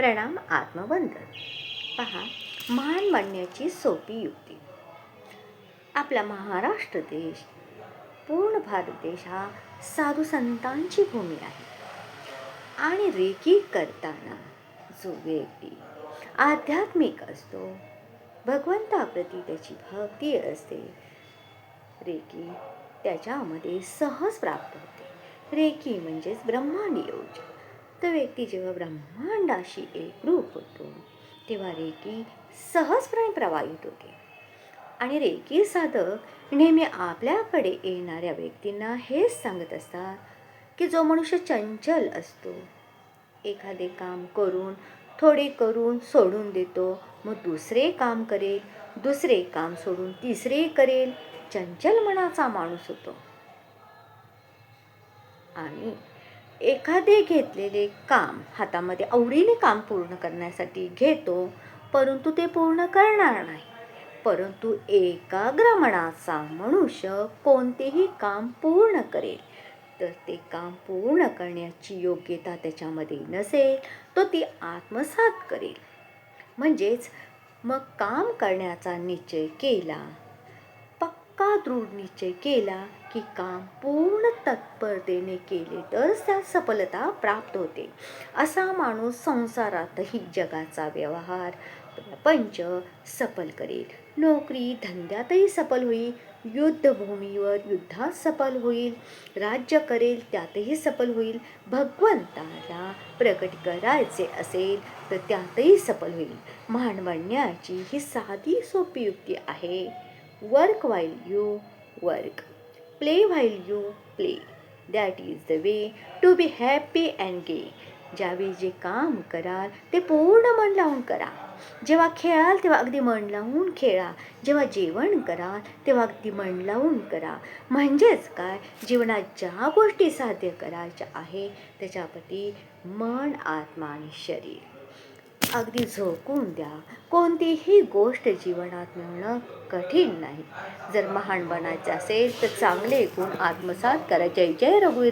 प्रणाम आत्मवंदन. पहा, महान बनण्याची सोपी युक्ती. आपला महाराष्ट्र देश, पूर्ण भारत देश हा साधू संतांची भूमी आहे. आणि रेकी करताना जो व्यक्ती आध्यात्मिक असतो, भगवंताप्रती त्याची भक्ती असते, रेकी त्याच्यामध्ये सहज प्राप्त होते. रेकी म्हणजेच ब्रह्मांड योजना. तो व्यक्ती जेव्हा ब्रह्मांडाशी एकरूप होतो तेव्हा रेकी सहजपणे प्रवाहित होते. आणि रेकी साधक नेहमी आपल्याकडे येणाऱ्या व्यक्तींना हेच सांगत असतात की जो मनुष्य चंचल असतो, एखादे काम थोडे करून सोडून देतो, मग दुसरे काम करेल, दुसरे काम सोडून तिसरे करेल, चंचल मनाचा माणूस होतो. आणि एखादे घेतलेले काम हातामध्ये आवडीने काम पूर्ण करण्यासाठी घेतो, परंतु ते पूर्ण करणार नाही. परंतु एकाग्र मनाचा मनुष्य कोणतेही काम पूर्ण करेल, तर ते काम पूर्ण करण्याची योग्यता त्याच्यामध्ये नसेल, तो ती आत्मसात करेल. म्हणजेच मग काम करण्याचा निश्चय केला, पक्का दृढ निश्चय केला की काम पूर्ण तत्परतेने केले तरच त्यात सफलता प्राप्त होते. असा माणूस संसारातही जगाचा व्यवहार प्रपंच सफल करेल, नोकरी धंद्यातही सफल होईल, युद्धभूमीवर युद्धात सफल होईल, राज्य करेल त्यातही सफल होईल, भगवंताला प्रकट करायचे असेल तर त्यातही सफल होईल. महान बनण्याची ही साधी सोपी युक्ती आहे. Work while you work, play while you play, that is the way to be happy and gay. ज्यावेळी जे काम कराल ते पूर्ण मन लावून करा. जेव्हा खेळाल तेव्हा अगदी मन लावून खेळा. जेव्हा जेवण कराल तेव्हा अगदी मन लावून करा. म्हणजेच काय, जीवनात ज्या गोष्टी साध्य करायच्या आहे त्याच्याप्रती मन, आत्मा आणि शरीर अगदी झोकून द्या. कोणतीही गोष्ट जीवनात मिळणं कठीण नाही. जर महान बनायचे असेल तर चांगले गुण आत्मसात करा. जय जय रघुवीर.